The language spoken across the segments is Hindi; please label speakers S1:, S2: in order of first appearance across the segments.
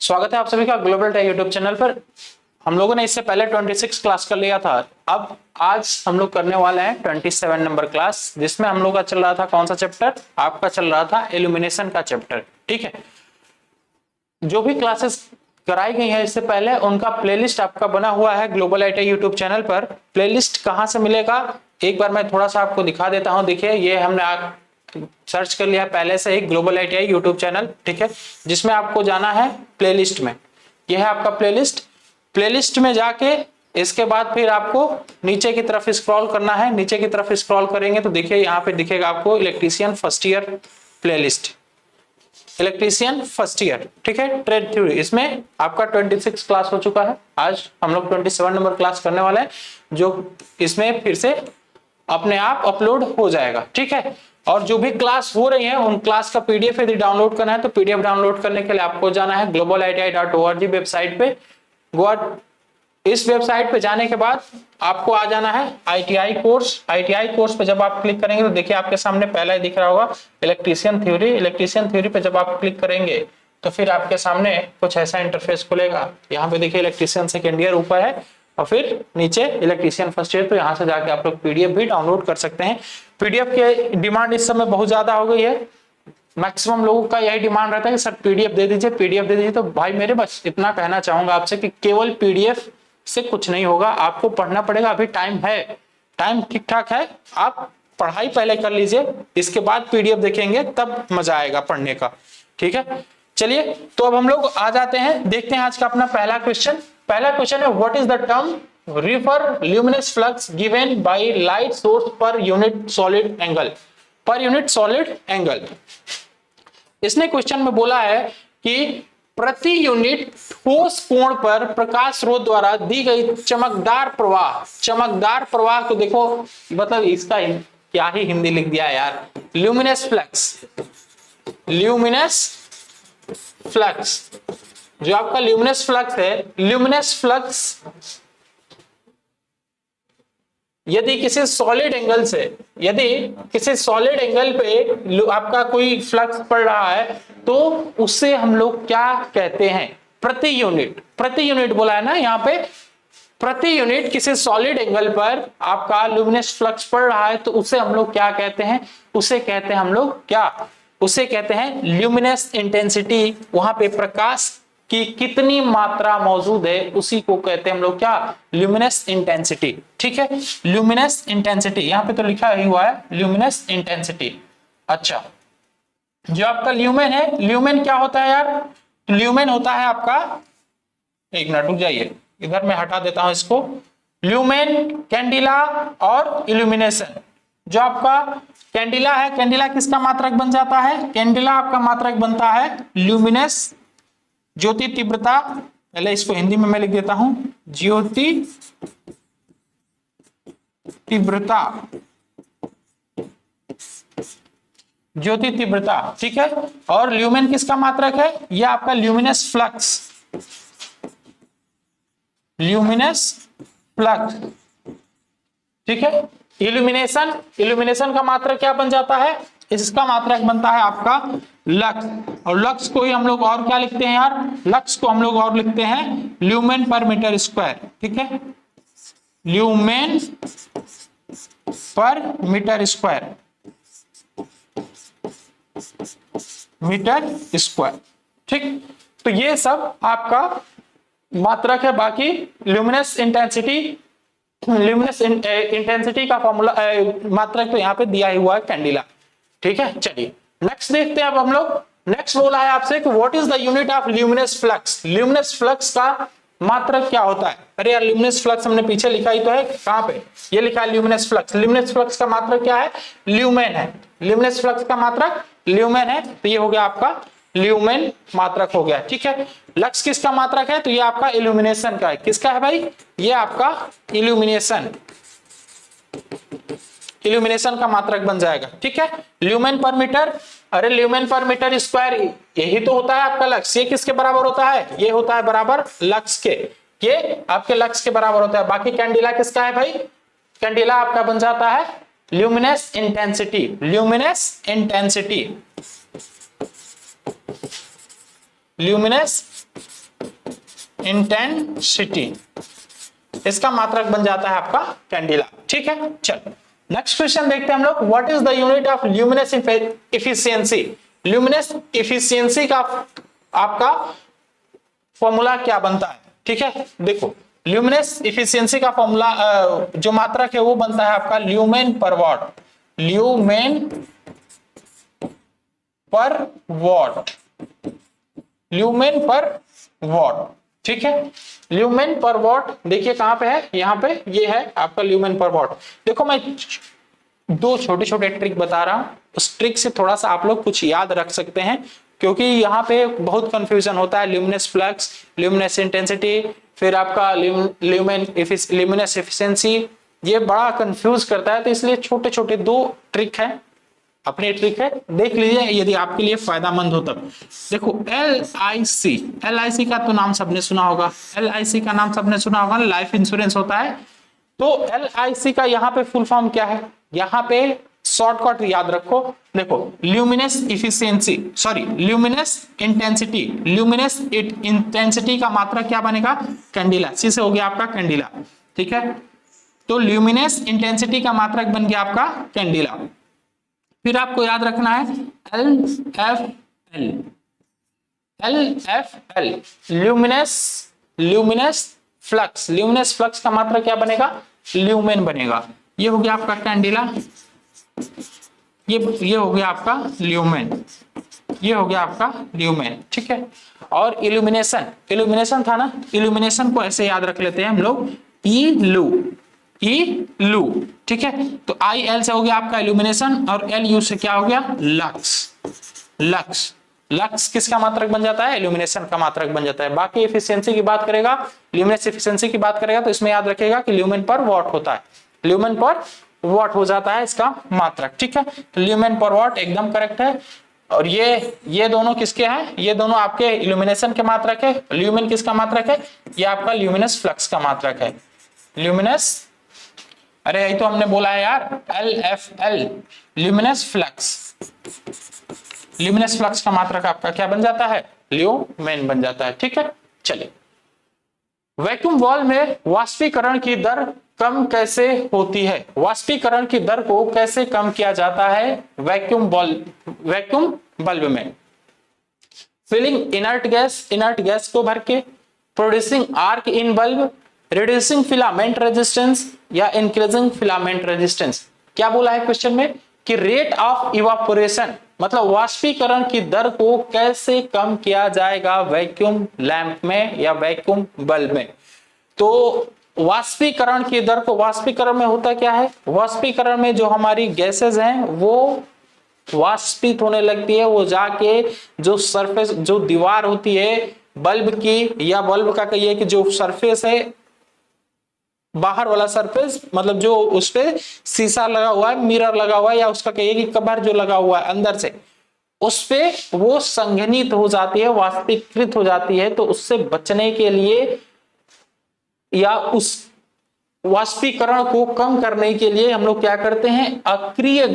S1: स्वागत है आप सभी का ग्लोबल टेक यूट्यूब चैनल पर। हम लोगों ने इससे पहले 26 क्लास कर लिया था। अब आज हम लोग करने वाले हैं 27 नंबर क्लास, जिसमें हम लोग का चल रहा था कौन सा चैप्टर? आपका चल रहा था इल्यूमिनेशन का चैप्टर। ठीक है, जो भी क्लासेस कराई गई है इससे पहले उनका प्लेलिस्ट आपका बना हुआ है global I T YouTube channel पर। प्लेलिस्ट कहां से मिलेगा एक बार मैं थोड़ा सा आपको दिखा देता हूं। देखिए, ये हमने सर्च कर लिया पहले से ही ग्लोबल आईटीआई यूट्यूब चैनल, ठीक है, जिसमें आपको जाना है प्लेलिस्ट में। यह है आपका प्लेलिस्ट। प्लेलिस्ट में जाके इसके बाद फिर आपको नीचे की तरफ स्क्रॉल करना है। नीचे की तरफ स्क्रॉल करेंगे तो देखिए यहाँ पे दिखेगा आपको electrician first year playlist, electrician first year, ठीक है, ट्रेड थ्योरी। इसमें आपका 26 क्लास हो चुका है। आज हम लोग 27 नंबर क्लास करने वाले हैं, जो इसमें फिर से अपने आप अपलोड हो जाएगा। ठीक है, और जो भी क्लास हो रही है उन क्लास का पीडीएफ यदि डाउनलोड करना है तो पीडीएफ डाउनलोड करने के लिए आपको जाना है globaliti.org वेबसाइट पे। इस वेबसाइट पे जाने के बाद आपको आ जाना है आईटीआई कोर्स। आईटीआई कोर्स पे जब आप क्लिक करेंगे तो देखिए आपके सामने पहला ही दिख रहा होगा इलेक्ट्रीशियन थ्योरी। इलेक्ट्रीशियन थ्योरी पे जब आप क्लिक करेंगे तो फिर आपके सामने कुछ ऐसा इंटरफेस खुलेगा। यहाँ पे देखिए इलेक्ट्रीशियन सेकेंड ईयर ऊपर है और फिर नीचे इलेक्ट्रीशियन फर्स्ट ईयर। तो यहाँ से जाके आप लोग पीडीएफ भी डाउनलोड कर सकते हैं। पीडीएफ की डिमांड इस समय बहुत ज्यादा हो गई है। मैक्सिमम लोगों का यही डिमांड रहता है कि सर पीडीएफ दे दीजिए, पीडीएफ दे दीजिए। तो भाई मेरे बस इतना कहना चाहूंगा आपसे कि केवल पीडीएफ से कुछ नहीं होगा, आपको पढ़ना पड़ेगा। अभी टाइम है, टाइम ठीक ठाक है, आप पढ़ाई पहले कर लीजिए, इसके बाद पीडीएफ देखेंगे तब मजा आएगा पढ़ने का। ठीक है, चलिए तो अब हम लोग आ जाते हैं, देखते हैं आज का अपना पहला क्वेश्चन। पहला क्वेश्चन है what is the term refer luminous flux given by light source per unit solid angle, per unit solid angle. इसने क्वेश्चन में बोला है कि प्रति यूनिट ठोस कोण पर प्रकाश स्रोत द्वारा दी गई चमकदार प्रवाह। चमकदार प्रवाह को देखो, मतलब इसका क्या ही हिंदी लिख दिया यार, ल्यूमिनस फ्लक्स। ल्यूमिनस फ्लक्स, जो आपका ल्यूमिनस फ्लक्स है, ल्यूमिनस फ्लक्स यदि किसी सॉलिड एंगल से, यदि किसी सॉलिड एंगल पे आपका कोई फ्लक्स पड़ रहा है तो उससे हम लोग क्या कहते हैं? प्रति यूनिट। प्रति यूनिट बोला है ना यहाँ पे, प्रति यूनिट किसी सॉलिड एंगल पर आपका ल्यूमिनस फ्लक्स पड़ रहा है तो उसे हम लोग क्या कहते हैं? उसे कहते हैं हम लोग क्या? उसे कहते हैं ल्यूमिनस इंटेंसिटी। वहां पे प्रकाश की कितनी मात्रा मौजूद है उसी को कहते हैं हम लोग क्या? Luminous intensity. ठीक है, ल्यूमिनस इंटेंसिटी यहाँ पे तो लिखा ही हुआ है ल्यूमिनस इंटेंसिटी। अच्छा, जो आपका ल्यूमेन है, ल्यूमेन क्या होता है यार? ल्यूमेन होता है आपका, एक मिनट रुक जाइए, इधर मैं हटा देता हूं इसको। ल्यूमेन, कैंडिला और इल्यूमिनेशन। जो आपका कैंडिला है, कैंडिला किसका मात्रक बन जाता है? कैंडिला आपका मात्रक बनता है ल्यूमिनस ज्योति तीव्रता। पहले इसको हिंदी में मैं लिख देता हूं, ज्योति तीव्रता, ज्योति तीव्रता। ठीक है, और ल्यूमेन किसका मात्रक है? यह आपका ल्यूमिनस फ्लक्स, ल्यूमिनस फ्लक्स। ठीक है, इल्यूमिनेशन, इल्यूमिनेशन का मात्रक क्या बन जाता है? इसका मात्रक बनता है आपका लक्स। और लक्स को ही हम लोग और क्या लिखते हैं यार? लक्स को हम लोग और लिखते हैं ल्यूमेन पर मीटर स्क्वायर। ठीक है, ल्यूमेन पर मीटर स्क्वायर, मीटर स्क्वायर। ठीक, तो ये सब आपका मात्रक है। बाकी ल्यूमिनस इंटेंसिटी, ल्यूमिनस इंटेंसिटी का फॉर्मूला मात्रक तो यहाँ पे दिया ही हुआ है कैंडिला। ठीक है, चलिए नेक्स्ट देखते हैं अब हम लोग। नेक्स्ट बोला है आपसे कि what is the unit of luminous flux. Luminous flux का मात्रक क्या होता है? अरे यार, ल्यूमिनस फ्लक्स हमने पीछे लिखा ही तो है, कहां पे? ये लिखा है ल्यूमिनस फ्लक्स। ल्यूमिनस फ्लक्स का मात्रक क्या है? ल्यूमेन है। ल्यूमिनस फ्लक्स का मात्रक ल्यूमेन है, तो ये हो गया आपका ल्यूमेन मात्रक हो गया। ठीक है, लक्स किसका मात्रक है? तो ये आपका इल्यूमिनेशन का है। किसका है भाई? ये आपका इल्यूमिनेशन, इल्यूमिनेशन का मात्रक बन जाएगा। ठीक है, ल्यूमेन पर मीटर, अरे ल्यूमेन पर मीटर स्क्वायर यही तो होता है आपका लक्स। ये किसके बराबर होता है? ये होता है बराबर लक्स के, ये आपके लक्स के बराबर होता है। बाकी कैंडिला किसका है भाई? कैंडिला आपका बन जाता है luminous intensity, luminous intensity, luminous intensity, इसका मात्रक बन जाता है आपका कैंडिला। ठीक है, चलो नेक्स्ट क्वेश्चन देखते हैं हम लोग। What is the unit of luminous efficiency? Luminous efficiency का आपका फॉर्मूला क्या बनता है? ठीक है, देखो ल्यूमिनेस एफिशिएंसी का फॉर्मूला जो मात्रक है वो बनता है आपका ल्यूमेन पर वॉट, ल्यूमेन पर वॉट, ल्यूमेन पर वॉट। ठीक है, ल्यूमेन पर वॉट देखिए कहां पे है, यहां पे ये है आपका ल्यूमेन पर वॉट। देखो मैं दो छोटे छोटे ट्रिक बता रहा हूं, उस ट्रिक से थोड़ा सा आप लोग कुछ याद रख सकते हैं, क्योंकि यहाँ पे बहुत कंफ्यूजन होता है। ल्यूमिनेस फ्लक्स, ल्यूमिनेस इंटेंसिटी, फिर आपका ल्यूमिनेस एफिशिएंसी, ये बड़ा कंफ्यूज करता है, तो इसलिए छोटे छोटे दो ट्रिक है, अपनी ट्रिक है, देख लीजिए यदि आपके लिए फायदामंद हो तब। देखो LIC, LIC का तो नाम सबने सुना होगा, LIC का नाम सबने सुना होगा, लाइफ इंश्योरेंस होता है। तो LIC का यहाँ पे फुल फॉर्म क्या है, यहाँ पे शॉर्टकट याद रखो। देखो ल्यूमिनेस इफिशियंसी, सॉरी ल्यूमिनेस इंटेंसिटी, ल्यूमिनेस इंटेंसिटी का मात्रक क्या बनेगा, कैंडिला, सी से हो गया आपका कैंडिला। ठीक है, तो ल्यूमिनेस इंटेंसिटी का मात्रक बन गया आपका कैंडिला। फिर आपको याद रखना है LFL, LFL ल्यूमिनेस फ्लक्स, ल्यूमिनेस फ्लक्स का मात्रक क्या बनेगा, ल्यूमेन बनेगा। ये हो गया आपका कैंडिला, ये हो गया आपका ल्यूमेन, ये हो गया आपका ल्यूमेन। ठीक है, और इल्यूमिनेशन, इल्यूमिनेशन था ना, इल्यूमिनेशन को ऐसे याद रख लेते हैं हम लोग, ई लू। ठीक है, तो IL से हो गया आपका इल्यूमिनेशन, और LU से क्या हो गया, लक्स। लक्स किसका मात्रक बन जाता है, इल्यूमिनेशन का मात्रक बन जाता है। बाकी एफिशिएंसी की बात करेगा, ल्यूमिनेस एफिशिएंसी की बात करेगा, तो इसमें याद रखेगा कि ल्यूमेन पर वॉट होता है, ल्यूमेन पर वॉट हो जाता है इसका मात्रक। ठीक है, तो ल्यूमेन पर वॉट एकदम करेक्ट है। और ये दोनों किसके हैं, ये दोनों आपके इल्यूमिनेशन के मात्रक है। ल्यूमेन किसका मात्रक है, ये आपका ल्यूमिनेस फ्लक्स का मात्रक है, ल्यूमिनेस, अरे यही तो हमने बोला है यार, LFL ल्यूमिनेस फ्लक्स, ल्यूमिनेस फ्लक्स का मात्रक आपका क्या बन जाता है, ल्यूमेन बन जाता है। ठीक है, चलिए वैक्यूम वाल्व में वाष्पीकरण की दर कम कैसे होती है, वाष्पीकरण की दर को कैसे कम किया जाता है वैक्यूम बल्ब में? फिलिंग इनर्ट गैस को भर के, प्रोड्यूसिंग आर्क इन बल्ब, रिड्यूसिंग फिलामेंट रेजिस्टेंस, या इंक्रीजिंग फिलामेंट रेजिस्टेंस। क्या बोला है क्वेश्चन में कि रेट ऑफ इवापोरेशन, मतलब वाष्पीकरण की दर को कैसे कम किया जाएगा वैक्यूम लैंप में या वैक्यूम बल्ब में। तो वाष्पीकरण की दर को, वाष्पीकरण में होता क्या है, वाष्पीकरण में जो हमारी गैसेज हैं वो वाष्पित होने लगती है, वो जाके जो सरफेस, जो दीवार होती है बल्ब की, या बल्ब का कहिए कि जो सरफेस है, बाहर वाला सरफेस, मतलब जो उस पे शीशा लगा हुआ है, मिरर लगा हुआ है, या उसका कहिए कि कवर जो लगा हुआ है अंदर से, उस पे वो संघनित हो जाती है, वाष्पीकृत हो जाती है। तो उससे बचने के लिए या उस वाष्पीकरण को कम करने के लिए हम लोग क्या करते हैं, अक्रिय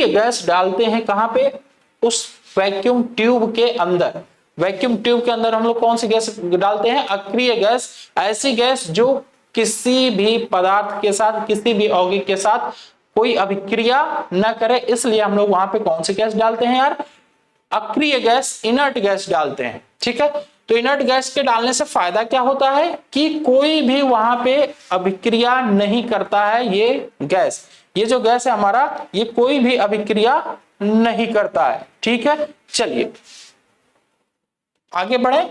S1: गैस डालते हैं। कहां पे, उस वैक्यूम ट्यूब के अंदर। वैक्यूम ट्यूब के अंदर हम लोग कौन सी गैस डालते हैं, अक्रिय गैस, ऐसी गैस जो किसी भी पदार्थ के साथ, किसी भी यौगिक के साथ कोई अभिक्रिया न करे, इसलिए हम लोग वहां पे कौन सी गैस डालते हैं यार, अक्रिय गैस, इनर्ट गैस डालते हैं। ठीक है, तो इनर्ट गैस के डालने से फायदा क्या होता है कि कोई भी वहां पे अभिक्रिया नहीं करता है, ये गैस, ये जो गैस है हमारा, ये कोई भी अभिक्रिया नहीं करता है। ठीक है, चलिए आगे बढ़े।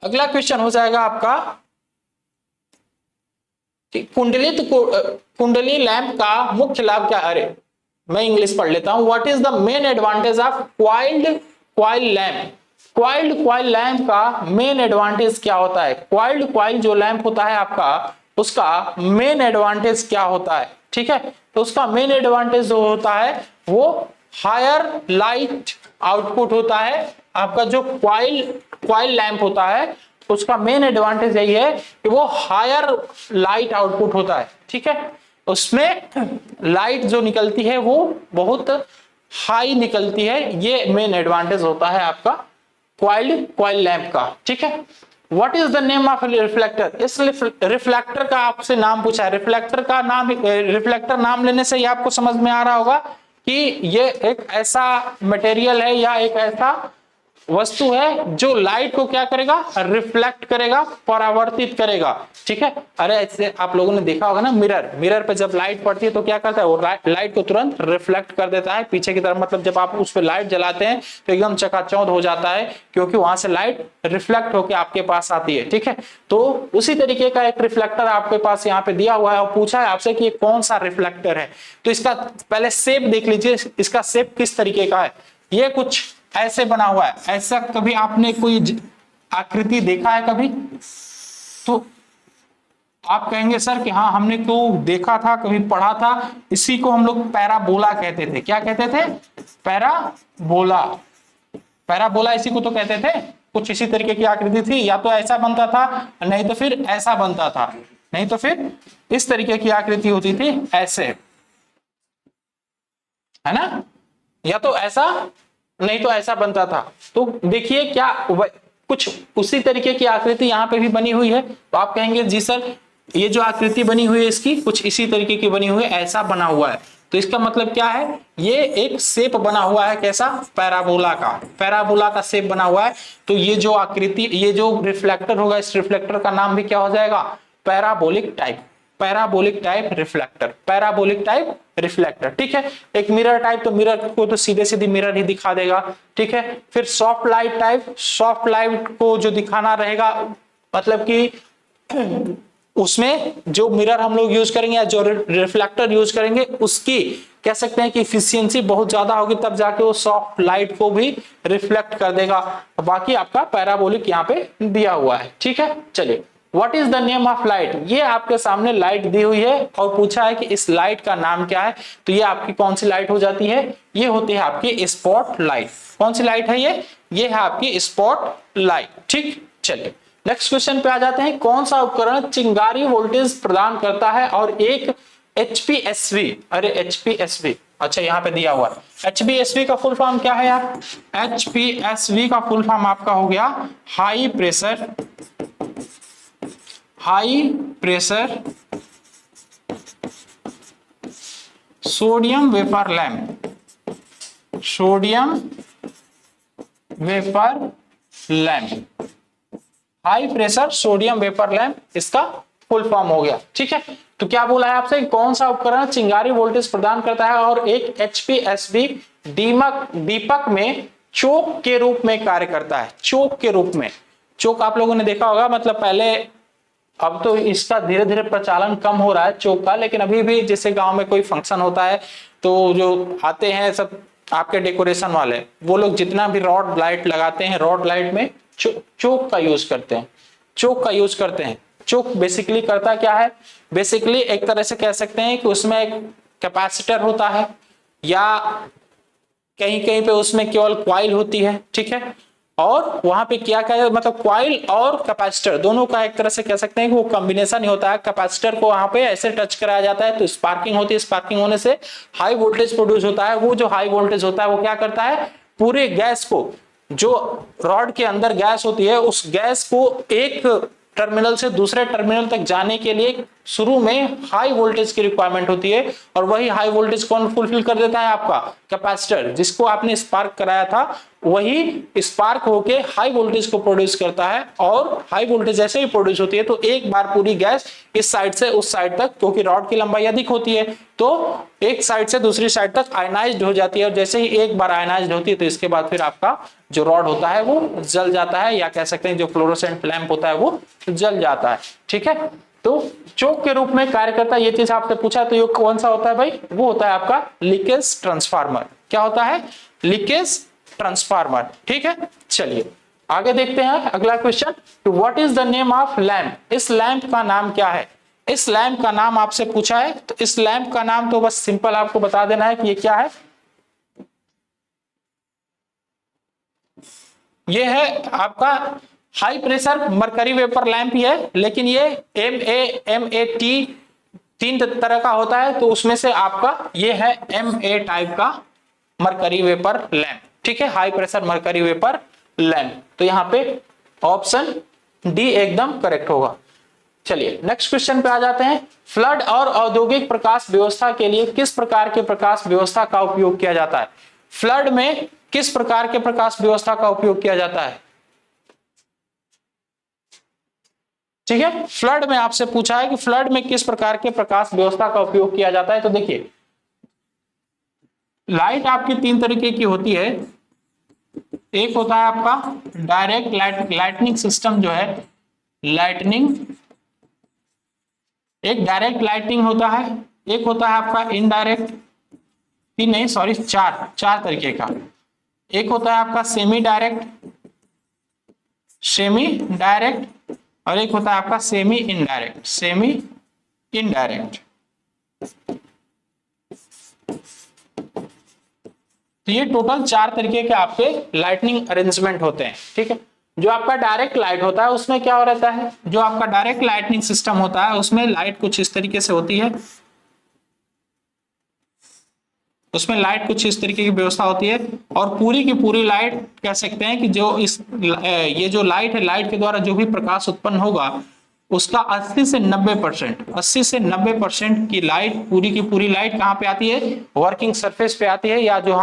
S1: अगला क्वेश्चन हो जाएगा आपका, कुंडली लैंप का मुख्य लाभ क्या, अरे मैं इंग्लिश पढ़ लेता हूं। What is the main advantage of coil lamp? Coiled coil lamp का मेन एडवांटेज क्या होता है? क्वाइल्ड क्वाइल जो लैंप होता है आपका, उसका मेन एडवांटेज क्या होता है? ठीक है, तो उसका मेन एडवांटेज जो होता है वो हायर लाइट आउटपुट होता है। आपका जो क्वाइल लैंप होता है उसका मेन एडवांटेज यही है कि वो हायर लाइट आउटपुट होता है। ठीक है, उसमें लाइट जो निकलती है वो बहुत हाई निकलती है, ये मेन एडवांटेज होता है आपका कॉइल लैंप का। ठीक है, what is the name of reflector? इस रिफ्लेक्टर का आपसे नाम पूछा है। रिफ्लेक्टर का नाम, रिफ्लेक्टर नाम लेने से ही आपको समझ में आ रहा होगा कि ये एक ऐसा मटेरियल है या एक ऐसा वस्तु है जो लाइट को क्या करेगा, रिफ्लेक्ट करेगा, परावर्तित करेगा। ठीक है, अरे ऐसे आप लोगों ने देखा होगा ना, मिरर पे जब लाइट पड़ती है तो क्या करता है, वो लाइट को तुरंत रिफ्लेक्ट कर देता है पीछे की तरफ। मतलब जब आप उस पर लाइट जलाते हैं तो एकदम चकाचौंध हो जाता है, क्योंकि वहां से लाइट रिफ्लेक्ट होकर आपके पास आती है। ठीक है, तो उसी तरीके का एक रिफ्लेक्टर आपके पास यहाँ पे दिया हुआ है और पूछा है आपसे कि कौन सा रिफ्लेक्टर है। तो इसका पहले शेप देख लीजिए, इसका शेप किस तरीके का है। ये कुछ ऐसे बना हुआ है। ऐसा कभी आपने कोई आकृति देखा है कभी? तो आप कहेंगे सर कि हाँ हमने तो देखा था, कभी पढ़ा था। इसी को हम लोग पैराबोला कहते थे। क्या कहते थे? पैराबोला। पैराबोला इसी को तो कहते थे। कुछ इसी तरीके की आकृति थी, या तो ऐसा बनता था, नहीं तो फिर ऐसा बनता था, नहीं तो फिर इस तरीके की आकृति होती थी, ऐसे, है ना, या तो ऐसा नहीं तो ऐसा बनता था। तो देखिए क्या कुछ उसी तरीके की आकृति यहाँ पे भी बनी हुई है। तो आप कहेंगे जी सर ये जो आकृति बनी हुई है इसकी कुछ इसी तरीके की बनी हुई है, ऐसा बना हुआ है। तो इसका मतलब क्या है, ये एक शेप बना हुआ है। कैसा? पैराबोला का। पैराबोला का शेप बना हुआ है। तो ये जो आकृति, ये जो रिफ्लेक्टर होगा, इस रिफ्लेक्टर का नाम भी क्या हो जाएगा? Parabolic type. Parabolic type reflector. Parabolic type reflector. ठीक है, एक मिरर टाइप, तो मिरर को तो सीधे सीधे मिरर ही दिखा देगा। ठीक है, फिर soft light type. Soft light को जो दिखाना रहेगा, मतलब कि उसमें जो मिरर हम लोग यूज करेंगे या जो रिफ्लेक्टर यूज करेंगे उसकी कह सकते हैं कि इफिशियंसी बहुत ज्यादा होगी, तब जाके वो सॉफ्ट लाइट को भी रिफ्लेक्ट कर देगा। बाकी आपका पैराबोलिक यहाँ पे दिया हुआ है। ठीक है, चलिए, what is the name of light? ये आपके सामने लाइट दी हुई है और पूछा है कि इस लाइट का नाम क्या है। तो ये आपकी कौन सी लाइट हो जाती है? ये होती है आपकी स्पॉट लाइट। कौन सी लाइट है ये है आपकी स्पॉट लाइट। ठीक, चलिए नेक्स्ट क्वेश्चन पे आ जाते हैं। कौन सा उपकरण चिंगारी वोल्टेज प्रदान करता है और एक HPSV? अरे HPSV, अच्छा यहाँ पे दिया हुआ है। HPSV का फुल फॉर्म क्या है यार? HPSV का फुल फॉर्म आपका हो गया high pressure sodium vapour lamp. Sodium vapour lamp, high pressure sodium vapour lamp, इसका फुल फॉर्म हो गया। ठीक है, तो क्या बोला है आपसे, कौन सा उपकरण चिंगारी वोल्टेज प्रदान करता है और एक HPSV दीपक में चोक के रूप में कार्य करता है? चोक के रूप में। चोक आप लोगों ने देखा होगा, मतलब पहले, अब तो इसका धीरे धीरे प्रचालन कम हो रहा है चोक का, लेकिन अभी भी जैसे गांव में कोई फंक्शन होता है तो जो आते हैं सब आपके डेकोरेशन वाले, वो लोग जितना भी रॉड लाइट लगाते हैं, रॉड लाइट में चोक का यूज करते हैं। चोक का यूज करते हैं। चोक बेसिकली करता क्या है? बेसिकली एक तरह से कह सकते हैं कि उसमें एक कैपेसिटर होता है, या कहीं कहीं पे उसमें केवल क्वाइल होती है। ठीक है, और वहां पे क्या क्या, मतलब क्वाइल और कैपेसिटर दोनों का एक तरह से कह सकते हैं कि वो कॉम्बिनेशन ही होता है। कैपेसिटर को वहां पे ऐसे टच कराया जाता है तो स्पार्किंग होती है। स्पार्किंग होने से हाई वोल्टेज प्रोड्यूस होता है। वो जो हाई वोल्टेज होता है वो क्या करता है, पूरे गैस को, जो रॉड के अंदर गैस होती है, उस गैस को एक टर्मिनल से दूसरे टर्मिनल तक जाने के लिए शुरू में हाई वोल्टेज की रिक्वायरमेंट होती है, और वही हाई वोल्टेज कौन फुलफिल कर देता है? आपका कैपेसिटर, जिसको आपने स्पार्क कराया था, वही स्पार्क होके हाई वोल्टेज को प्रोड्यूस करता है। और हाई वोल्टेज जैसे ही प्रोड्यूस होती है तो एक बार पूरी गैस इस साइड से उस साइड तक, क्योंकि रॉड की लंबाई अधिक होती है, तो एक साइड से दूसरी साइड तक आयनाइज्ड हो जाती है। और जैसे ही एक बार आयनाइज्ड होती है तो इसके बाद फिर आपका जो रॉड होता है वो जल जाता है, या कह सकते हैं जो फ्लोरोसेंट लैंप होता है वो जल जाता है। ठीक है, तो चोक के रूप में कार्य करता है। ये चीज आपसे पूछा, तो ये कौन सा होता है भाई? वो होता है आपका लीकेज ट्रांसफार्मर। क्या होता है? Leakage transformer. ठीक है, चलिए आगे देखते हैं अगला question. What is the name of lamp? इस लैंप का नाम क्या है? इस लैंप का नाम आपसे पूछा है, तो इस लैंप का नाम तो बस सिंपल आपको बता देना है कि ये क्या है। ये है आपका high pressure mercury vapour lamp ही है, लेकिन ये MAT 3 तरह का होता है, तो उसमें से आपका ये है MA टाइप का मरकरी वेपर लैंप। ठीक है, high pressure mercury vapour lamp. तो यहाँ पे ऑप्शन डी एकदम करेक्ट होगा। चलिए नेक्स्ट क्वेश्चन पे आ जाते हैं। फ्लड और औद्योगिक प्रकाश व्यवस्था के लिए किस प्रकार के प्रकाश व्यवस्था का उपयोग किया जाता है? फ्लड में किस प्रकार के प्रकाश व्यवस्था का उपयोग किया जाता है? ठीक है, फ्लड में आपसे पूछा है कि फ्लड में किस प्रकार के प्रकाश व्यवस्था का उपयोग किया जाता है। तो देखिए लाइट आपकी तीन तरीके की होती है। एक होता है आपका डायरेक्ट लाइटनिंग सिस्टम जो है, लाइटनिंग, एक डायरेक्ट लाइटिंग होता है, एक होता है आपका इनडायरेक्ट, तीन नहीं सॉरी चार तरीके का। एक होता है आपका सेमी डायरेक्ट और एक होता है आपका सेमी इनडायरेक्ट। तो ये टोटल चार तरीके के आपके लाइटनिंग अरेंजमेंट होते हैं। ठीक है, जो आपका डायरेक्ट लाइट होता है उसमें क्या हो रहता है, जो आपका डायरेक्ट लाइटनिंग सिस्टम होता है उसमें लाइट कुछ इस तरीके से होती है, उसमें लाइट कुछ इस तरीके की व्यवस्था होती है और पूरी की पूरी लाइट कह सकते हैं कि जो ये जो लाइट है, लाइट के द्वारा जो भी प्रकाश उत्पन्न होगा उसका 80 से 90% की लाइट, पूरी की पूरी लाइट कहाँ पे आती है? वर्किंग सरफेस पे आती है, या जो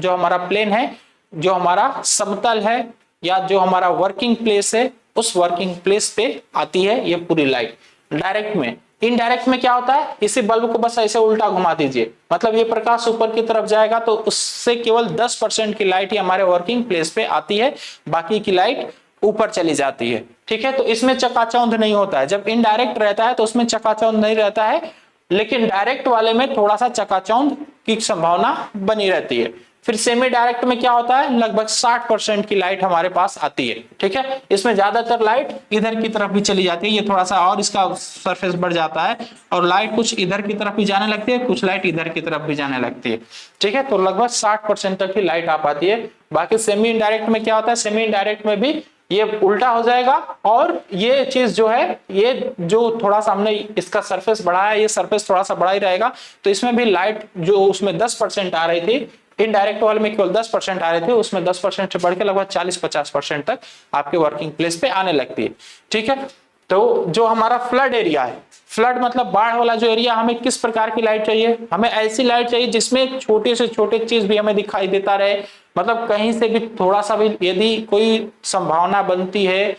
S1: हमारा प्लेन है, जो हमारा समतल है, या जो हमारा वर्किंग प्लेस है, उस वर्किंग प्लेस पे आती है ये पूरी लाइट डायरेक्ट में। इनडायरेक्ट में क्या होता है, इसी बल्ब को बस ऐसे उल्टा घुमा दीजिए, मतलब ये प्रकाश ऊपर की तरफ जाएगा तो उससे केवल 10% की लाइट ही हमारे वर्किंग प्लेस पे आती है, बाकी की लाइट ऊपर चली जाती है। ठीक है, तो इसमें चकाचौंध नहीं होता है। जब इनडायरेक्ट रहता है तो उसमें चकाचौंध नहीं रहता है, लेकिन डायरेक्ट वाले में थोड़ा सा चकाचौंध की संभावना बनी रहती है। फिर सेमी डायरेक्ट में क्या होता है, लगभग 60% की लाइट हमारे पास आती है। ठीक है, इसमें ज्यादातर लाइट इधर की तरफ भी चली जाती है, ये थोड़ा सा और इसका सरफेस बढ़ जाता है और लाइट कुछ इधर की तरफ भी जाने लगती है, कुछ लाइट इधर की तरफ भी जाने लगती है। ठीक है, तो लगभग 60% तक की लाइट आ पाती है। बाकी सेमी इनडायरेक्ट में क्या होता है, सेमी इनडायरेक्ट में भी ये उल्टा हो जाएगा और ये चीज जो है, ये जो थोड़ा सा हमने इसका सरफेस बढ़ाया, ये सरफेस थोड़ा सा बड़ा ही रहेगा, तो इसमें भी लाइट जो उसमें 10% आ रही थी, इनडायरेक्ट वाले में केवल 10% आ रहे थे, उसमें 10% से बढ़ के लगभग 40-50% तक आपके वर्किंग प्लेस पे आने लगती है। ठीक है, तो जो हमारा फ्लड एरिया है, फ्लड मतलब बाढ़ वाला जो एरिया, हमें किस प्रकार की लाइट चाहिए? हमें ऐसी लाइट चाहिए जिसमें छोटे से छोटे चीज भी हमें दिखाई देता रहे, मतलब कहीं से भी थोड़ा सा भी यदि कोई संभावना बनती है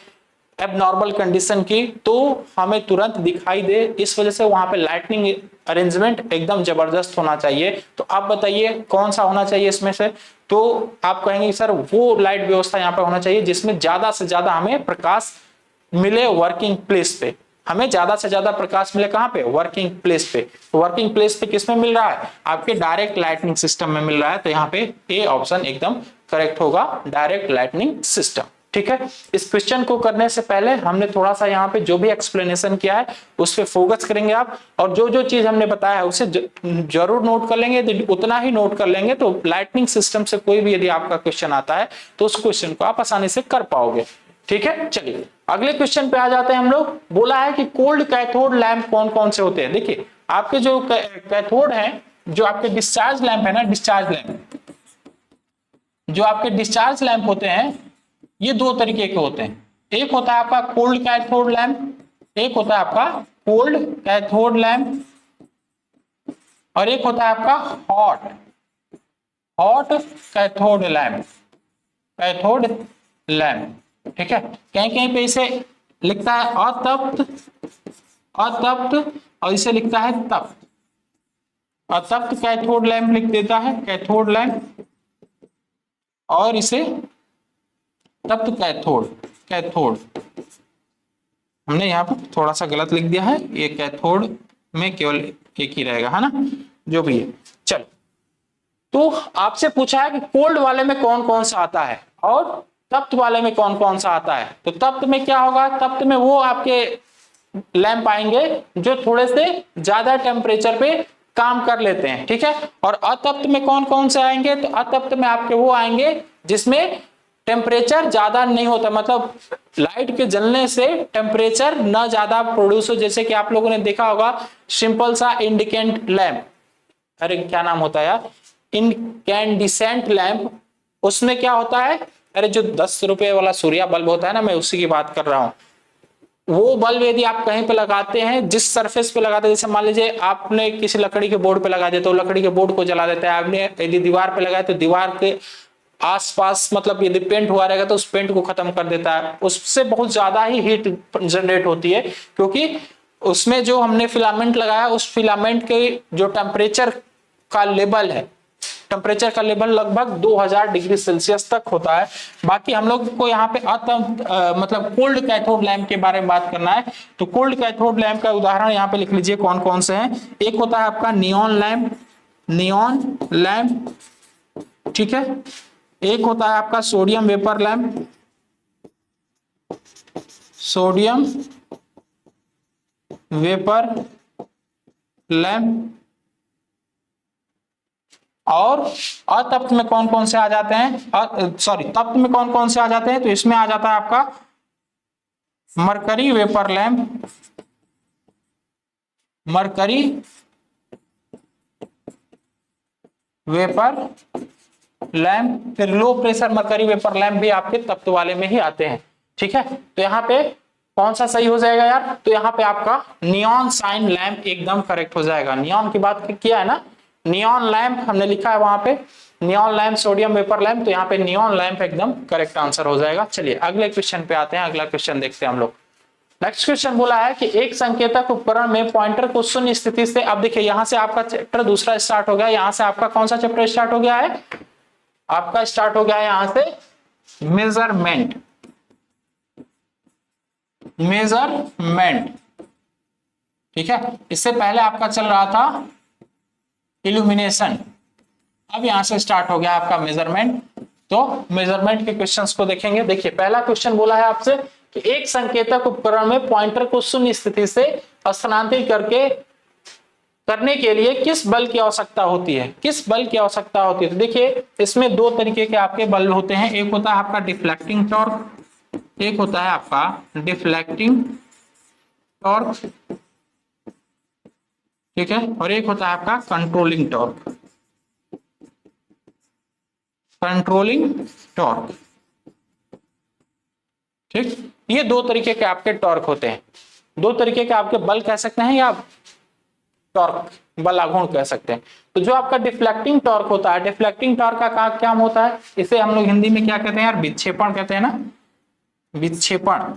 S1: एबनॉर्मल कंडीशन की तो हमें तुरंत दिखाई दे, इस वजह से वहां पे लाइटनिंग अरेंजमेंट एकदम जबरदस्त होना चाहिए। तो आप बताइए कौन सा होना चाहिए इसमें से? तो आप कहेंगे सर वो लाइट व्यवस्था यहाँ पे होना चाहिए जिसमें ज्यादा से ज्यादा हमें प्रकाश मिले वर्किंग प्लेस पे, हमें ज्यादा से ज्यादा प्रकाश मिले कहां पे? वर्किंग प्लेस पे। तो वर्किंग प्लेस पे किसमें मिल रहा है? आपके डायरेक्ट लाइटनिंग सिस्टम में मिल रहा है। तो यहाँ पे ए ऑप्शन एकदम करेक्ट होगा, डायरेक्ट लाइटनिंग सिस्टम। ठीक है, इस क्वेश्चन को करने से पहले हमने थोड़ा सा यहाँ पे जो भी एक्सप्लेनेशन किया है उस पर फोकस करेंगे आप, और जो जो चीज हमने बताया है उसे जरूर नोट कर लेंगे। उतना ही नोट कर लेंगे तो लाइटनिंग सिस्टम से कोई भी यदि आपका क्वेश्चन आता है तो उस क्वेश्चन को आप आसानी से कर पाओगे। ठीक है, चलिए अगले क्वेश्चन पे आ जाते हैं हम लोग। बोला है कि कोल्ड कैथोड लैंप कौन कौन से होते हैं। देखिए आपके जो कैथोड हैं, जो आपके डिस्चार्ज लैंप है ना, डिस्चार्ज लैंप, जो आपके डिस्चार्ज लैंप होते हैं ये दो तरीके के होते हैं। एक होता है आपका कोल्ड कैथोड लैंप, एक होता है आपका कोल्ड कैथोड लैंप, और एक होता है आपका हॉट कैथोड लैंप। ठीक है, कहीं कहीं पे इसे लिखता है अतप्त और इसे लिखता है तप्त। अतप्त कैथोड लैंप लिख देता है, कैथोड लैंप, और इसे तप्त कैथोड हमने यहाँ पर थोड़ा सा गलत लिख दिया है, ये कैथोड में केवल एक ही रहेगा, है ना, जो भी है। चलो, तो आपसे पूछा है कि कोल्ड वाले में कौन कौन सा आता है और तप्त वाले में कौन कौन सा आता है। तो तप्त में क्या होगा, तप्त में वो आपके लैंप आएंगे जो थोड़े से ज्यादा टेम्परेचर पे काम कर लेते हैं। ठीक है, और अतप्त में कौन कौन से आएंगे? तो अतप्त में आपके वो आएंगे जिसमें टेम्परेचर ज्यादा नहीं होता, मतलब लाइट के जलने से टेम्परेचर न ज्यादा प्रोड्यूस हो। जैसे कि आप लोगों ने देखा होगा सिंपल सा इंडिकेंट लैंप, अरे क्या नाम होता है यार, इनकैंडिसेंट लैंप, उसमें क्या होता है अरे जो 10 रुपए वाला सूर्या बल्ब होता है ना, मैं उसी की बात कर रहा हूँ। वो बल्ब यदि आप कहीं पे लगाते हैं, जिस सरफेस पे लगाते हैं, जैसे मान लीजिए आपने किसी लकड़ी के बोर्ड पे लगा दिया तो लकड़ी के बोर्ड को जला देता है। आपने यदि दीवार पे लगाया तो दीवार के आसपास मतलब यदि पेंट हुआ रहेगा तो उस पेंट को खत्म कर देता है। उससे बहुत ज्यादा ही हीट जनरेट होती है, क्योंकि उसमें जो हमने फिलामेंट लगाया उस फिलामेंट के जो टेम्परेचर का लेवल है, टेम्परेचर का लेवल लगभग 2000 डिग्री सेल्सियस तक होता है। बाकी हम लोग को यहाँ पे मतलब कोल्ड कैथोड लैंप के बारे में बात करना है। तो कोल्ड कैथोड लैंप का उदाहरण यहाँ पे लिख लीजिए कौन कौन से हैं। एक होता है आपका नियॉन लैंप, नियॉन लैंप, ठीक है। एक होता है आपका sodium vapour lamp, sodium vapour lamp. और अतप्त में कौन कौन से आ जाते हैं, सॉरी तप्त में कौन कौन से आ जाते हैं, तो इसमें आ जाता है आपका mercury vapour lamp, mercury vapour lamp. फिर low pressure mercury vapour lamp भी आपके तप्त वाले में ही आते हैं, ठीक है। तो यहाँ पे कौन सा सही हो जाएगा यार, तो यहाँ पे आपका नियॉन साइन लैंप एकदम करेक्ट हो जाएगा। नियॉन की बात किया है ना, नियॉन लैंप हमने लिखा है वहां पे, neon lamp sodium vapour lamp, तो यहाँ पे नियॉन लैंप एकदम करेक्ट आंसर हो जाएगा। चलिए अगले क्वेश्चन पे आते हैं, अगला क्वेश्चन देखते हैं हम लोग। नेक्स्ट क्वेश्चन बोला है कि एक संकेतक उपकरण में पॉइंटर को शून्य स्थिति से, अब देखिए यहां से आपका चैप्टर दूसरा स्टार्ट हो गया। यहां से आपका कौन सा चैप्टर स्टार्ट हो गया है, आपका स्टार्ट हो गया है यहां से मेजरमेंट, मेजरमेंट, ठीक है। इससे पहले आपका चल रहा था इल्यूमिनेशन, अब यहां से स्टार्ट हो गया आपका मेजरमेंट। तो मेजरमेंट के क्वेश्चंस को देखेंगे। देखिए पहला क्वेश्चन बोला है आपसे कि एक संकेतक उपकरण में पॉइंटर को शून्य स्थिति से स्थानांतरित करने के लिए किस बल की आवश्यकता होती है, किस बल की आवश्यकता होती है। तो देखिए इसमें दो तरीके के आपके बल होते हैं, एक होता है आपका डिफ्लेक्टिंग टॉर्क, एक होता है आपका डिफ्लेक्टिंग टॉर्क, ठीक है, और एक होता है आपका कंट्रोलिंग टॉर्क, कंट्रोलिंग टॉर्क, ठीक। ये दो तरीके के आपके टॉर्क होते हैं, दो तरीके के आपके बल कह सकते हैं या टॉर्क बल आघूर्ण कह सकते हैं। तो जो आपका डिफ्लेक्टिंग टॉर्क होता है, डिफ्लेक्टिंग टॉर्क का क्या होता है, इसे हम लोग हिंदी में क्या कहते हैं यार, विक्षेपण कहते हैं ना, विक्षेपण।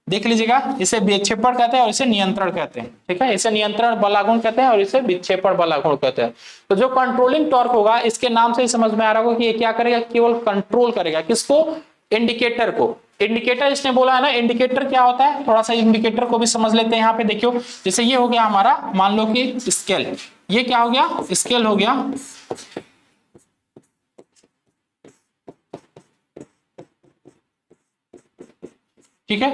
S1: देख लीजिएगा, इसे विक्षेपण कहते हैं और इसे नियंत्रण कहते हैं, ठीक है। इसे नियंत्रण बल आघूर्ण कहते हैं और इसे विक्षेपण बल आघूर्ण कहते हैं। तो जो कंट्रोलिंग टॉर्क होगा, इसके नाम से ही समझ में आ रहा होगा कि ये क्या करेगा, केवल कंट्रोल करेगा, किसको, इंडिकेटर को। इंडिकेटर इसने बोला है ना, इंडिकेटर क्या होता है, थोड़ा सा इंडिकेटर को भी समझ लेते हैं। यहाँ पे देखियो, जैसे ये हो गया हमारा, मान लो कि स्केल, ये क्या हो गया, स्केल हो गया, ठीक है।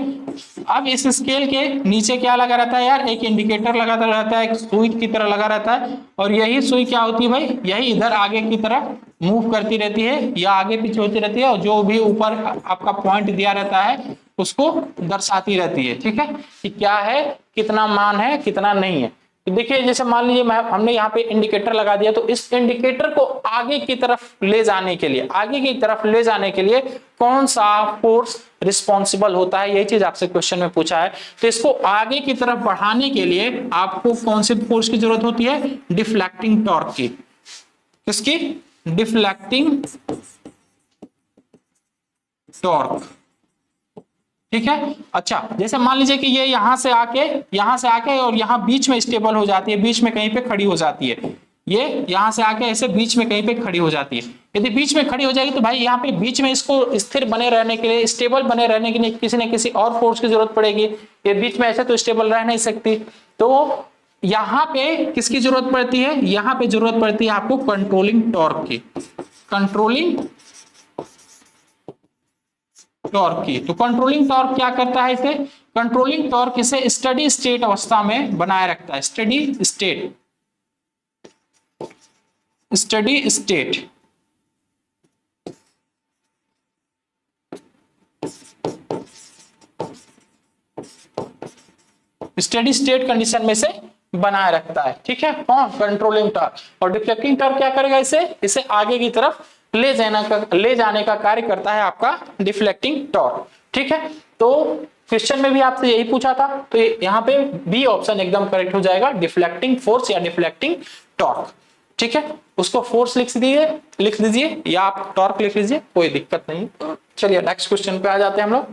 S1: अब इस स्केल के नीचे क्या लगा रहता है यार, एक इंडिकेटर लगा रहता है, एक सुई की तरह लगा रहता है, और यही सुई क्या होती है भाई, यही इधर आगे की तरफ मूव करती रहती है या आगे पीछे होती रहती है, और जो भी ऊपर आपका पॉइंट दिया रहता है उसको दर्शाती रहती है, ठीक है, कि क्या है, कितना मान है, कितना नहीं है। तो देखिए जैसे मान लीजिए हमने यहाँ पे इंडिकेटर लगा दिया, तो इस इंडिकेटर को आगे की तरफ ले जाने के लिए, आगे की तरफ ले जाने के लिए कौन सा फोर्स रिस्पॉन्सिबल होता है, यही चीज आपसे क्वेश्चन में पूछा है। तो इसको आगे की तरफ बढ़ाने के लिए आपको कौन से फोर्स की जरूरत होती है, डिफ्लेक्टिंग टॉर्क की। किसकी, डिफ्लेक्टिंग टॉर्क, ठीक है। अच्छा, जैसे मान लीजिए कि ये यहां से आके और यहाँ बीच में स्टेबल हो जाती है, बीच में कहीं पे खड़ी हो जाती है, ये यहां से आके ऐसे बीच में कहीं पे खड़ी हो जाती है। यदि बीच में खड़ी हो जाएगी तो भाई यहाँ पे बीच में इसको स्थिर बने रहने के लिए, स्टेबल बने रहने के लिए किसी न किसी और फोर्स की जरूरत पड़ेगी। ये बीच में ऐसे तो स्टेबल रह नहीं सकती, तो यहाँ पे किसकी जरूरत पड़ती है, यहाँ पे जरूरत पड़ती है आपको कंट्रोलिंग टॉर्क की, कंट्रोलिंग टॉर्क की। तो कंट्रोलिंग टॉर्क क्या करता है, इसे कंट्रोलिंग टॉर्क इसे स्टडी स्टेट अवस्था में बनाए रखता है, steady state, steady state, steady state condition में से बनाए रखता है, ठीक है, कौन, कंट्रोलिंग टॉर्क। और डिफ्लेक्टिंग टॉर्क क्या करेगा, इसे आगे की तरफ ले जाने का कार्य करता है आपका डिफ्लेक्टिंग टॉर्क। ठीक है, तो क्वेश्चन में भी आपसे यही पूछा था, तो यहाँ पे बी ऑप्शन एकदम करेक्ट हो जाएगा, डिफ्लेक्टिंग फोर्स या डिफ्लेक्टिंग टॉर्क। ठीक है, उसको फोर्स लिख दीजिए या आप टॉर्क लिख लीजिए, कोई दिक्कत नहीं। चलिए नेक्स्ट क्वेश्चन पे आ जाते हैं हम लोग।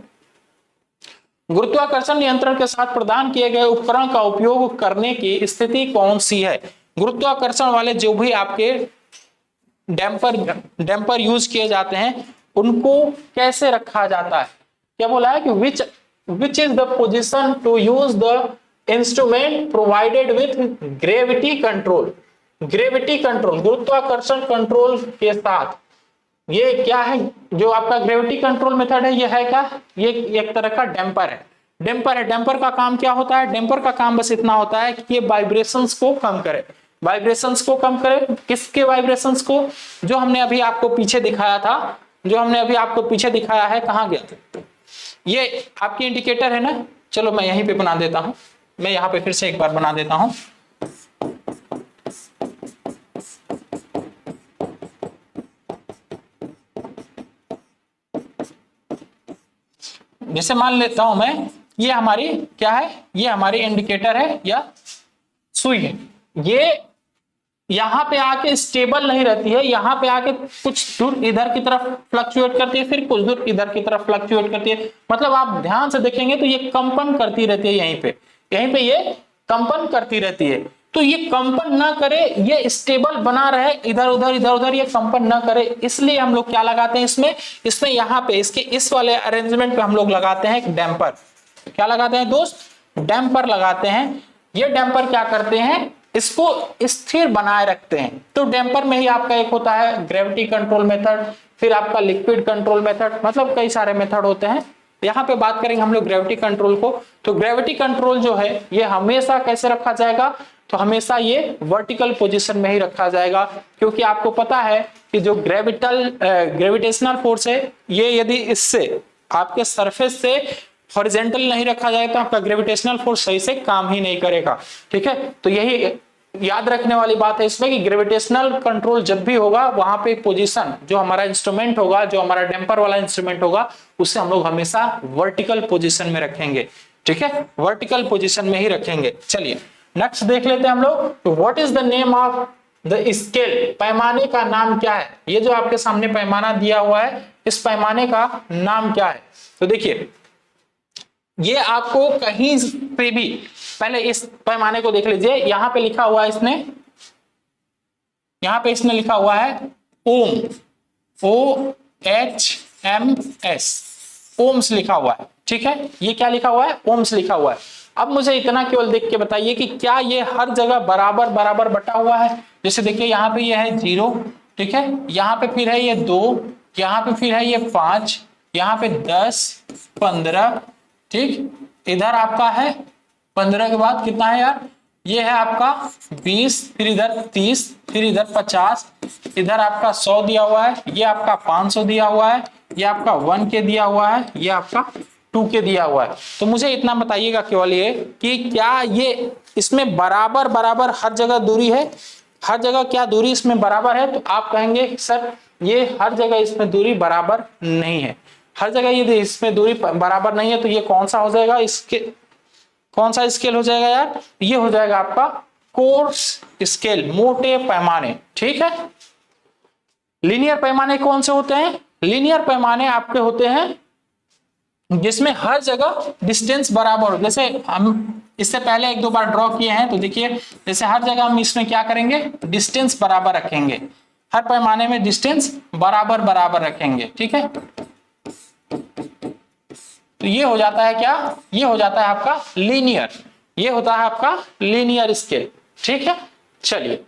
S1: गुरुत्वाकर्षण नियंत्रण के साथ प्रदान किए गए उपकरण का उपयोग करने की स्थिति कौन सी है? गुरुत्वाकर्षण वाले जो भी आपके डैम्पर यूज किए जाते हैं उनको कैसे रखा जाता है? क्या बोला है कि which is the position to use the instrument provided with gravity control. Gravity control, गुरुत्वाकर्षण कंट्रोल के साथ ये क्या है जो आपका ग्रेविटी कंट्रोल मेथड है? ये है क्या? ये एक तरह का डैम्पर है। डैम्पर का काम क्या होता है? डैम्पर का काम बस इतना होता है कि ये वाइब्रेशंस को कम करे। वाइब्रेशंस को कम करे, किसके वाइब्रेशंस को? जो हमने अभी आपको पीछे दिखाया था, कहां गया था? ये आपके इंडिकेटर है ना, चलो मैं यहीं पे बना देता हूं, मैं यहां पे फिर से एक बार बना देता हूं। जैसे मान लेता हूं मैं, ये हमारी क्या है? ये हमारी इंडिकेटर है या सुई है। ये यहां पे आके स्टेबल नहीं रहती है, यहां पे आके कुछ दूर इधर की तरफ फ्लक्चुएट करती है, फिर कुछ दूर इधर की तरफ फ्लक्चुएट करती है। मतलब आप ध्यान से देखेंगे तो ये कंपन करती रहती है, यहीं पे ये कंपन करती रहती है। तो ये कंपन ना करे, ये स्टेबल बना रहे, इधर उधर ये कंपन ना करे, इसलिए हम लोग क्या लगाते हैं इसमें यहाँ पे इसके इस वाले अरेंजमेंट पे हम लोग लगाते हैं एक डैम्पर। क्या लगाते हैं दोस्त? डैम्पर लगाते हैं। ये डैम्पर क्या करते हैं? इसको स्थिर बनाए रखते हैं। तो डैम्पर में ही आपका एक होता है ग्रेविटी कंट्रोल मेथड, फिर आपका लिक्विड कंट्रोल मेथड, मतलब कई सारे मेथड होते हैं। यहाँ पे बात करेंगे हम लोग ग्रेविटी कंट्रोल को। तो ग्रेविटी कंट्रोल जो है ये हमेशा कैसे रखा जाएगा? तो हमेशा ये वर्टिकल पोजीशन में ही रखा जाएगा, क्योंकि आपको पता है कि जो ग्रेविटेशनल फोर्स है ये यदि इससे आपके सरफेस से हॉरिजॉन्टल नहीं रखा जाए तो आपका ग्रेविटेशनल फोर्स सही से काम ही नहीं करेगा। ठीक है, तो यही याद रखने वाली बात है इसमें कि ग्रेविटेशनल कंट्रोल जब भी होगा वहां पे पोजीशन जो हमारा इंस्ट्रूमेंट होगा, जो हमारा डैम्पर वाला इंस्ट्रूमेंट होगा, उसे हम लोग हमेशा वर्टिकल पोजीशन में रखेंगे। ठीक है, वर्टिकल पोजीशन में ही रखेंगे। चलिए नेक्स्ट देख लेते हैं हम लोग। तो what is the name of the scale? पैमाने का नाम क्या है? ये जो आपके सामने पैमाना दिया हुआ है, इस पैमाने का नाम क्या है? तो देखिए, ये आपको कहीं पे भी, पहले इस पैमाने को देख लीजिए, यहां पे लिखा हुआ है इसने लिखा हुआ है ओम, OHMS, ओम्स लिखा हुआ है। ठीक है, ये क्या लिखा हुआ है? ओम्स लिखा हुआ है। अब मुझे इतना केवल देख के बताइए कि क्या ये हर जगह बराबर बटा हुआ है? जैसे देखिए यहाँ पे ये है 0, ठीक है, यहाँ पे फिर है ये 2, यहाँ पे फिर है ये 5, यहाँ पे 10, 15, ठीक, इधर आपका है 15 के बाद कितना है यार? ये है आपका 20, फिर इधर 30, फिर इधर 50, इधर आपका 100 दिया हुआ है, ये आपका 500 दिया हुआ है, ये आपका 1 के दिया हुआ है, ये आपका 2 के दिया हुआ है। तो मुझे इतना बताइएगा केवल ये कि क्या ये इसमें बराबर हर जगह दूरी है? हर जगह क्या दूरी इसमें बराबर है? तो आप कहेंगे सर ये हर जगह इसमें दूरी बराबर नहीं है। हर जगह यदि इसमें दूरी बराबर नहीं है तो ये कौन सा हो जाएगा? इसके कौन सा स्केल हो जाएगा यार? ये हो जाएगा आपका कोर्स स्केल, मोटे पैमाने। ठीक है, लीनियर पैमाने कौन से होते हैं? लीनियर पैमाने आपके होते हैं जिसमें हर जगह डिस्टेंस बराबर हो। जैसे हम इससे पहले 1-2 बार ड्रॉ किए हैं, तो देखिए जैसे हर जगह हम इसमें क्या करेंगे? डिस्टेंस बराबर रखेंगे, हर पैमाने में डिस्टेंस बराबर रखेंगे। ठीक है, तो ये हो जाता है क्या? ये हो जाता है आपका लीनियर, ये होता है आपका लीनियर स्केल। ठीक है, चलिए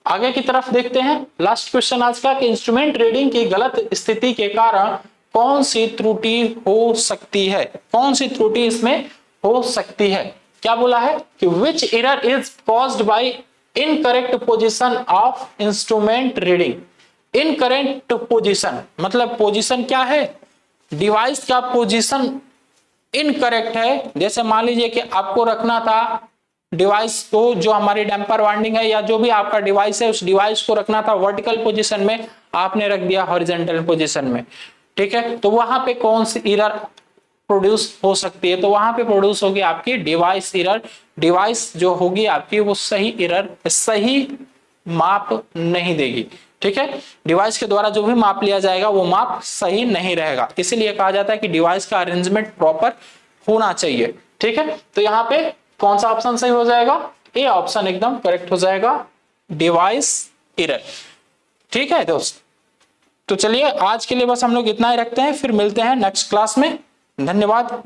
S1: आगे की तरफ देखते हैं। लास्ट क्वेश्चन आज का कि इंस्ट्रूमेंट रीडिंग की गलत स्थिति के कारण कौन सी त्रुटि हो सकती है? कौन सी त्रुटि इसमें हो सकती है? क्या बोला है कि which error is caused by incorrect position of instrument reading. Incorrect position मतलब पोजीशन क्या है? डिवाइस का पोजीशन इनकरेक्ट है। जैसे मान लीजिए कि आपको रखना था डिवाइस को, जो हमारी डैम्पर वाइंडिंग है या जो भी आपका डिवाइस है, उस डिवाइस को रखना था वर्टिकल पोजीशन में, आपने रख दिया हॉरिजॉन्टल पोजीशन में, ठीक है, तो वहां पे कौन सी एरर प्रोड्यूस हो सकती है, तो वहां पे प्रोड्यूस होगी आपकी डिवाइस एरर। डिवाइस जो होगी आपकी वो सही एरर, सही माप नहीं देगी, ठीक है, डिवाइस के द्वारा जो भी माप लिया जाएगा वो माप सही नहीं रहेगा, इसीलिए कहा जाता है कि डिवाइस का अरेंजमेंट प्रॉपर होना चाहिए, ठीक है। तो यहाँ पे कौन सा ऑप्शन सही हो जाएगा, ए ऑप्शन एकदम करेक्ट हो जाएगा, डिवाइस एरर, ठीक है दोस्त। तो चलिए आज के लिए बस हम लोग इतना ही रखते हैं, फिर मिलते हैं नेक्स्ट क्लास में, धन्यवाद।